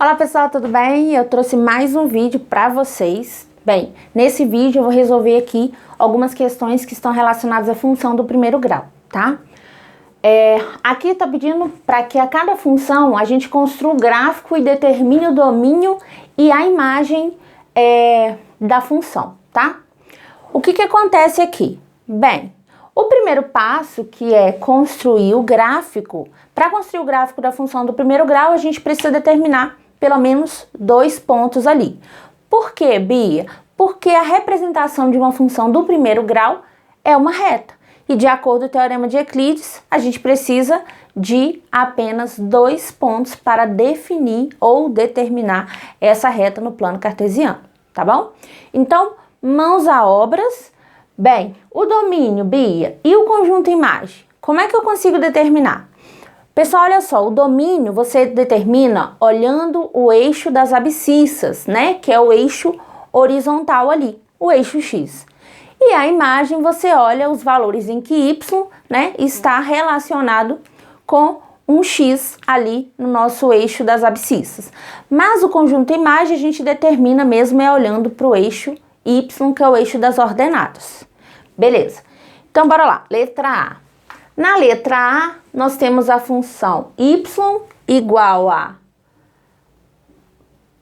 Olá pessoal, tudo bem? Eu trouxe mais um vídeo para vocês. Bem, nesse vídeo eu vou resolver aqui algumas questões que estão relacionadas à função do primeiro grau, tá? Aqui tá pedindo para que a cada função a gente construa o gráfico e determine o domínio e a imagem da função, tá? O que acontece aqui? Bem, o primeiro passo, que é construir o gráfico, para construir o gráfico da função do primeiro grau, a gente precisa determinar pelo menos dois pontos ali. Por quê, Bia? Porque a representação de uma função do primeiro grau é uma reta. E de acordo com o teorema de Euclides, a gente precisa de apenas dois pontos para definir ou determinar essa reta no plano cartesiano, tá bom? Então, mãos à obras. Bem, o domínio, Bia, e o conjunto imagem, como é que eu consigo determinar? Pessoal, olha só, o domínio você determina olhando o eixo das abscissas, né? Que é o eixo horizontal ali, o eixo X. E a imagem você olha os valores em que Y, né, está relacionado com um X ali no nosso eixo das abscissas. Mas o conjunto imagem a gente determina mesmo olhando para o eixo Y, que é o eixo das ordenadas. Beleza. Então, bora lá. Letra A. Na letra A, nós temos a função y igual a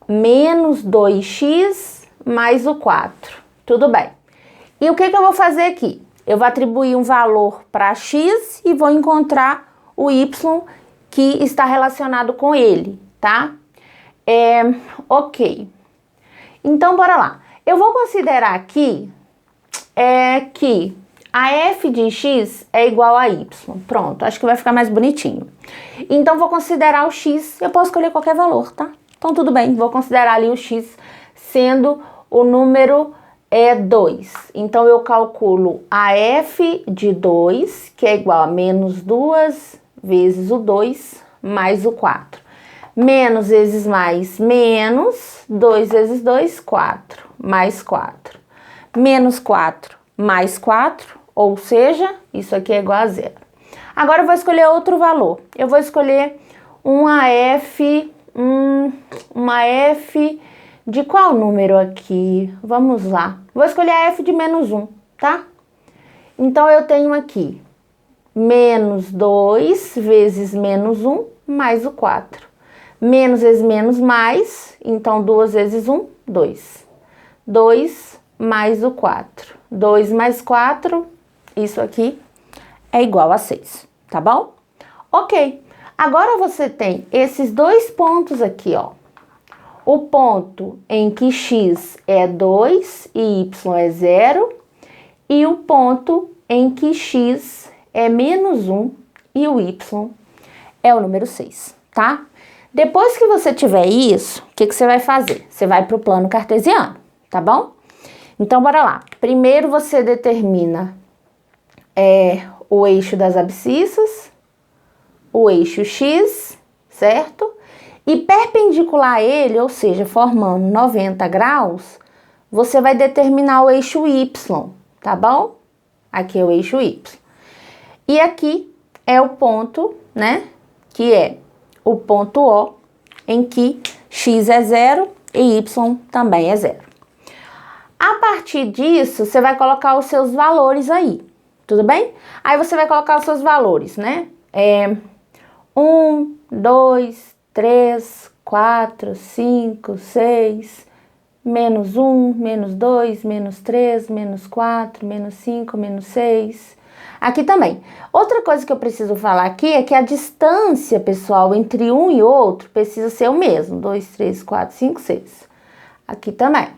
menos 2x mais o 4. Tudo bem. E o que eu vou fazer aqui? Eu vou atribuir um valor para x e vou encontrar o y que está relacionado com ele, tá? Ok. Então, bora lá. Eu vou considerar aqui que a f de x é igual a y. Pronto, acho que vai ficar mais bonitinho. Então, vou considerar o x, eu posso escolher qualquer valor, tá? Então, tudo bem, vou considerar ali o x sendo o número 2. Então, eu calculo a f de 2, que é igual a menos 2 vezes o 2 mais o 4. Menos vezes mais, menos 2 vezes 2, 4, mais 4. Menos 4 mais 4, ou seja, isso aqui é igual a 0. Agora eu vou escolher outro valor. Eu vou escolher uma f de qual número aqui? Vamos lá. Vou escolher a f de menos 1, tá? Então, eu tenho aqui menos 2 vezes menos 1 mais o 4. Menos vezes menos mais, então 2 vezes 1, 2. 2 mais o 4. 2 mais 4, isso aqui é igual a 6, tá bom? Ok, agora você tem esses dois pontos aqui, ó. O ponto em que x é 2 e y é 0, e o ponto em que x é menos 1 e o y é o número 6, tá? Depois que você tiver isso, o que você vai fazer? Você vai para o plano cartesiano, tá bom? Então, bora lá. Primeiro você determina o eixo das abscissas, o eixo X, certo? E perpendicular a ele, ou seja, formando 90 graus, você vai determinar o eixo Y, tá bom? Aqui é o eixo Y. E aqui é o ponto, né? Que é o ponto O, em que X é 0 e Y também é 0. A partir disso, você vai colocar os seus valores aí, tudo bem? Aí você vai colocar os seus valores, né? 1, 2, 3, 4, 5, 6, menos 1, menos 2, menos 3, menos 4, menos 5, menos 6. Aqui também. Outra coisa que eu preciso falar aqui é que a distância, pessoal, entre um e outro precisa ser o mesmo. 2, 3, 4, 5, 6. Aqui também.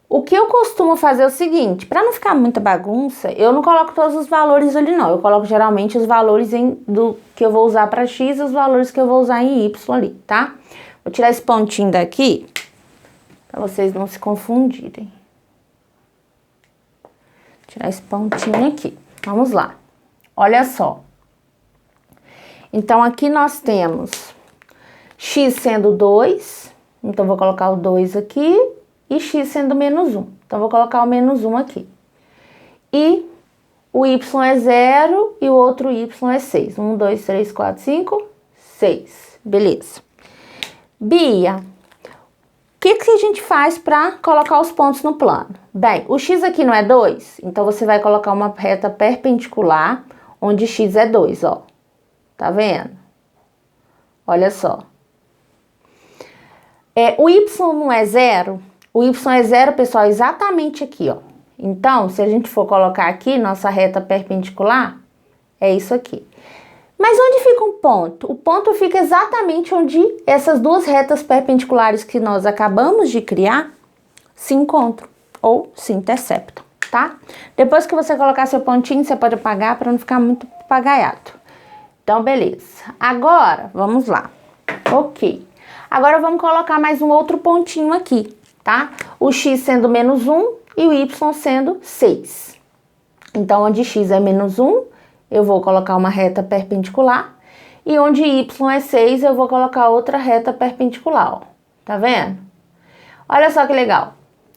O que eu costumo fazer é o seguinte, para não ficar muita bagunça, eu não coloco todos os valores ali não, eu coloco geralmente os valores do que eu vou usar para x e os valores que eu vou usar em y ali, tá? Vou tirar esse pontinho daqui, para vocês não se confundirem. Tirar esse pontinho aqui, vamos lá. Olha só. Então, aqui nós temos x sendo 2, então vou colocar o 2 aqui. E x sendo menos 1. Então, vou colocar o menos 1 aqui. E o y é 0 e o outro y é 6. 1, 2, 3, 4, 5, 6. Beleza. Bia, o que a gente faz para colocar os pontos no plano? Bem, o x aqui não é 2, então você vai colocar uma reta perpendicular, onde x é 2, ó. Tá vendo? Olha só. O y não é 0? O y é 0, pessoal, exatamente aqui, ó. Então, se a gente for colocar aqui nossa reta perpendicular, é isso aqui. Mas onde fica um ponto? O ponto fica exatamente onde essas duas retas perpendiculares que nós acabamos de criar se encontram ou se interceptam, tá? Depois que você colocar seu pontinho, você pode apagar para não ficar muito papagaiado. Então, beleza. Agora, vamos lá. Ok. Agora, vamos colocar mais um outro pontinho aqui, tá? O x sendo menos 1 e o y sendo 6. Então, onde x é menos 1, eu vou colocar uma reta perpendicular. E onde y é 6, eu vou colocar outra reta perpendicular, ó. Tá vendo? Olha só que legal.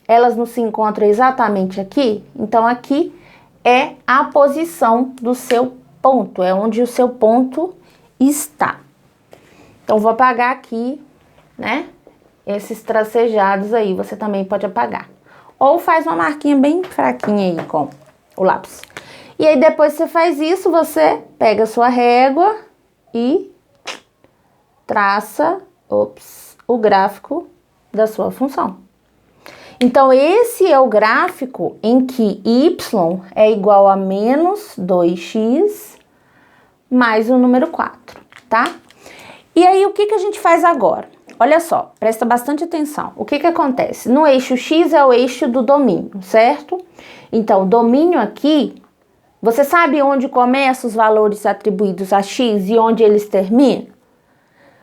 Elas não se encontram exatamente aqui. Então, aqui é a posição do seu ponto. É onde o seu ponto está. Então, vou apagar aqui, né? Esses tracejados aí, você também pode apagar. Ou faz uma marquinha bem fraquinha aí com o lápis. E aí, depois que você faz isso, você pega a sua régua e traça, o gráfico da sua função. Então, esse é o gráfico em que y é igual a menos 2x mais o número 4, tá? E aí, o que a gente faz agora? Olha só, presta bastante atenção. O que acontece? No eixo x é o eixo do domínio, certo? Então, o domínio aqui, você sabe onde começam os valores atribuídos a x e onde eles terminam?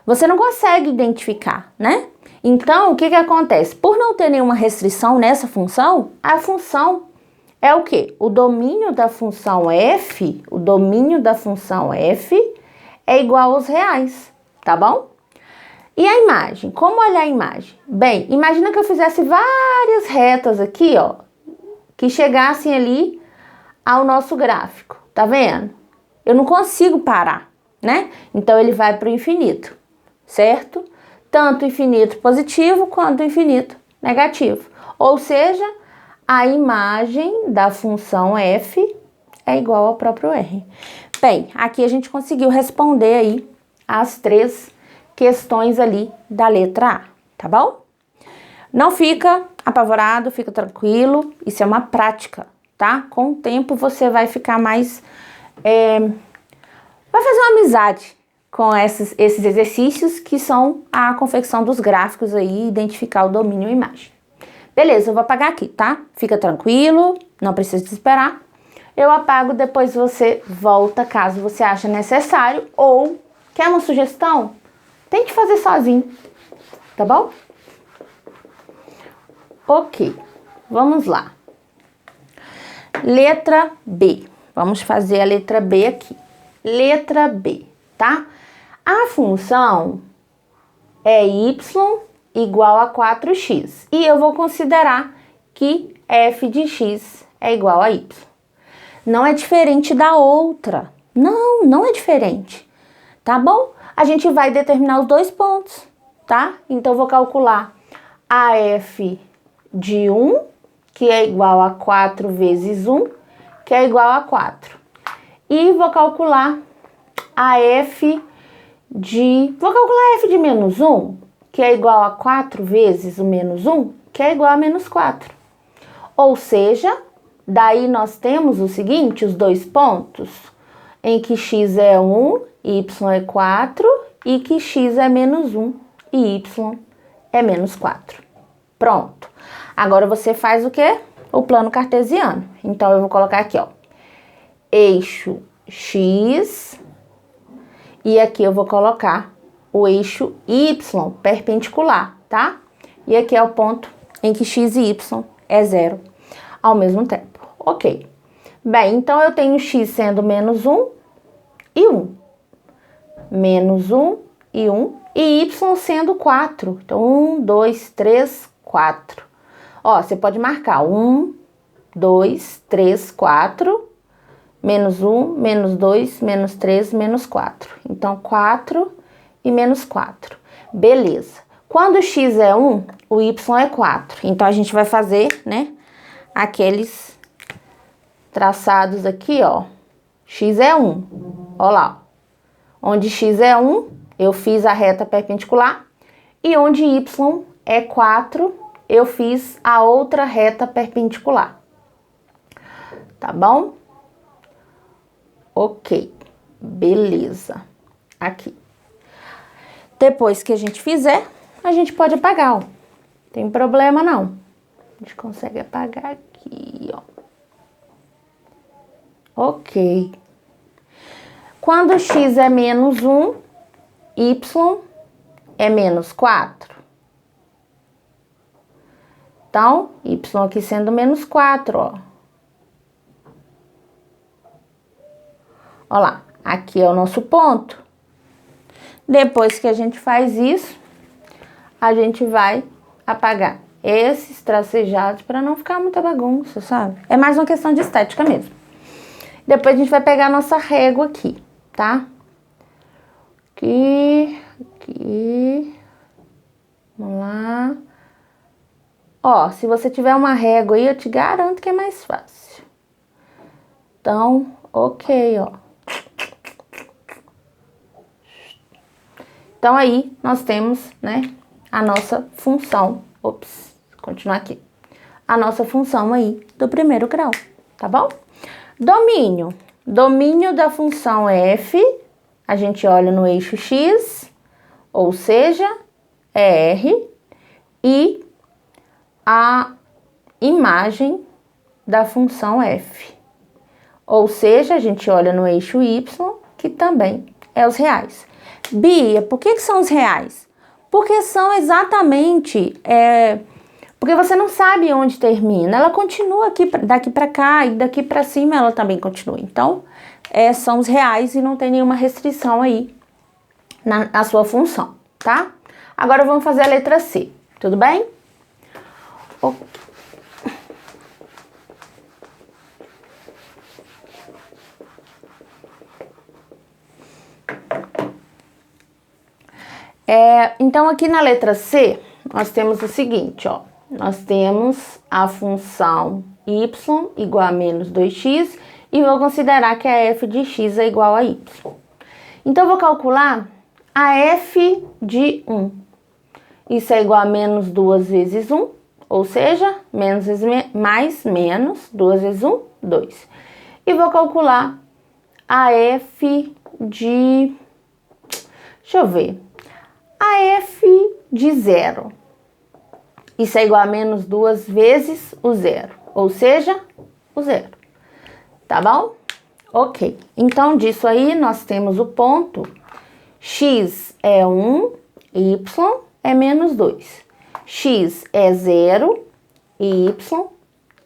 Você não consegue identificar, né? Então, o que acontece? Por não ter nenhuma restrição nessa função, a função é o quê? O domínio da função f, é igual aos reais, tá bom? E a imagem? Como olhar a imagem? Bem, imagina que eu fizesse várias retas aqui, ó, que chegassem ali ao nosso gráfico, tá vendo? Eu não consigo parar, né? Então, ele vai para o infinito, certo? Tanto infinito positivo quanto infinito negativo. Ou seja, a imagem da função f é igual ao próprio r. Bem, aqui a gente conseguiu responder aí as 3 questões ali da letra A, tá bom? Não fica apavorado, fica tranquilo, isso é uma prática, tá? Com o tempo você vai ficar mais... vai fazer uma amizade com esses exercícios que são a confecção dos gráficos aí, identificar o domínio e imagem. Beleza, eu vou apagar aqui, tá? Fica tranquilo, não precisa desesperar. Eu apago, depois você volta caso você ache necessário ou quer uma sugestão? Tente fazer sozinho, tá bom? Ok, vamos lá. Letra B. Vamos fazer a letra B aqui. Letra B, tá? A função é y igual a 4x. E eu vou considerar que f de x é igual a y. Não é diferente da outra. Não, não é diferente. Tá bom? A gente vai determinar os 2 pontos, tá? Então, eu vou calcular a f de 1, que é igual a 4 vezes 1, que é igual a 4. E vou calcular a f de... Vou calcular a f de menos 1, que é igual a 4 vezes o menos 1, que é igual a menos 4. Ou seja, daí nós temos o seguinte, os 2 pontos, em que x é 1, y é 4, e que x é menos 1 e y é menos 4. Pronto. Agora você faz o quê? O plano cartesiano. Então, eu vou colocar aqui, ó, eixo x, e aqui eu vou colocar o eixo y perpendicular, tá? E aqui é o ponto em que x e y é 0 ao mesmo tempo. Ok. Bem, então eu tenho x sendo menos 1 e 1. Menos 1 e 1. E y sendo 4. Então, 1, 2, 3, 4. Ó, você pode marcar 1, 2, 3, 4. Menos 1, menos 2, menos 3, menos 4. Então, 4 e menos 4. Beleza. Quando o x é 1, o y é 4. Então, a gente vai fazer, né, aqueles traçados aqui, ó. X é 1. Ó lá. Onde x é 1, eu fiz a reta perpendicular. E onde y é 4, eu fiz a outra reta perpendicular. Tá bom? Ok. Beleza. Aqui. Depois que a gente fizer, a gente pode apagar, ó. Tem problema não. A gente consegue apagar aqui, ó. Ok. Quando x é menos 1, y é menos 4. Então, y aqui sendo menos 4, ó. Ó lá, aqui é o nosso ponto. Depois que a gente faz isso, a gente vai apagar esses tracejados para não ficar muita bagunça, sabe? É mais uma questão de estética mesmo. Depois a gente vai pegar a nossa régua aqui, tá? Aqui. Vamos lá. Ó, se você tiver uma régua aí, eu te garanto que é mais fácil. Então, ok, ó. Então, aí, nós temos, né, a nossa função. Ops, continuar aqui. A nossa função aí do primeiro grau, tá bom? Domínio. Domínio da função f, a gente olha no eixo x, ou seja, é r, e a imagem da função f. Ou seja, a gente olha no eixo y, que também é os reais. Bia, por que são os reais? Porque são exatamente... porque você não sabe onde termina. Ela continua aqui, daqui para cá, e daqui para cima ela também continua. Então, são os reais e não tem nenhuma restrição aí na sua função, tá? Agora vamos fazer a letra C, tudo bem? Ok. Então, aqui na letra C, nós temos o seguinte, ó. Nós temos a função y igual a menos 2x e vou considerar que a f de x é igual a y. Então, eu vou calcular a f de 1. Isso é igual a menos 2 vezes 1, ou seja, menos mais menos, 2 vezes 1, 2. E vou calcular a f de... Deixa eu ver. A f de 0. Isso é igual a menos 2 vezes o 0, ou seja, o 0. Tá bom? Ok. Então, disso aí, nós temos o ponto x é 1, y é menos 2. X é 0 e y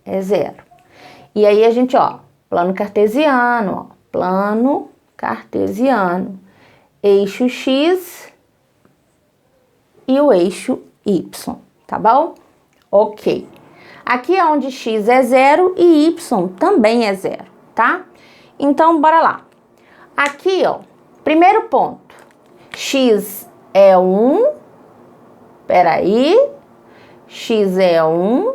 é 0. E aí, a gente, ó, plano cartesiano, ó, plano cartesiano, eixo x e o eixo y, tá bom? Ok. Aqui é onde x é 0 e y também é 0, tá? Então, bora lá. Aqui, ó, primeiro ponto, x é 1, peraí, x é 1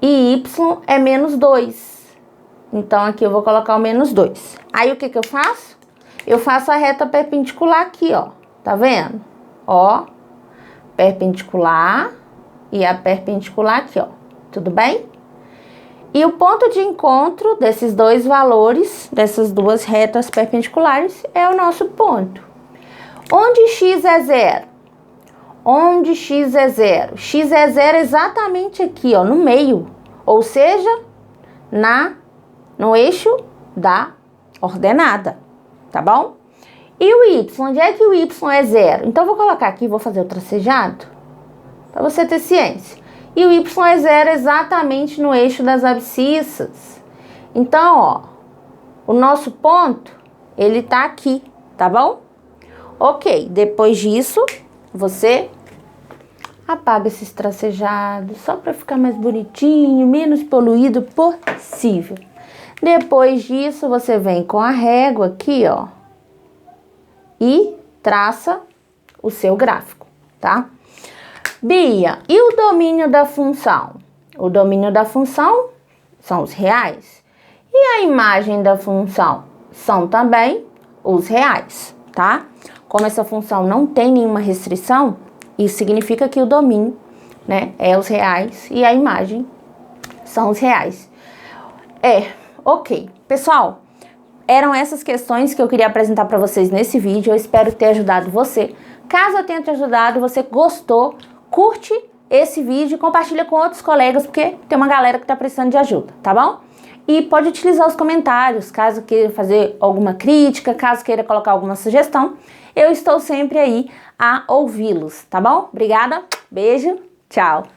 e y é menos 2. Então, aqui eu vou colocar o menos 2. Aí, o que que eu faço? Eu faço a reta perpendicular aqui, ó. Tá vendo? Ó, perpendicular e a perpendicular aqui, ó. Tudo bem? E o ponto de encontro desses dois valores, dessas duas retas perpendiculares, é o nosso ponto. Onde x é 0? Onde x é 0? X é 0 exatamente aqui, ó, no meio. Ou seja, no eixo da ordenada, tá bom? E o y? Onde é que o y é 0? Então, eu vou colocar aqui, vou fazer o tracejado, para você ter ciência. E o y é 0 exatamente no eixo das abscissas. Então, ó, o nosso ponto, ele tá aqui, tá bom? Ok, depois disso, você apaga esses tracejados, só para ficar mais bonitinho, menos poluído possível. Depois disso, você vem com a régua aqui, ó, e traça o seu gráfico, tá? Bia, e o domínio da função? O domínio da função são os reais. E a imagem da função são também os reais, tá? Como essa função não tem nenhuma restrição, isso significa que o domínio, né, é os reais e a imagem são os reais. Ok. Pessoal, eram essas questões que eu queria apresentar para vocês nesse vídeo. Eu espero ter ajudado você. Caso eu tenha te ajudado, você gostou, curte esse vídeo e compartilha com outros colegas, porque tem uma galera que tá precisando de ajuda, tá bom? E pode utilizar os comentários, caso queira fazer alguma crítica, caso queira colocar alguma sugestão. Eu estou sempre aí a ouvi-los, tá bom? Obrigada, beijo, tchau!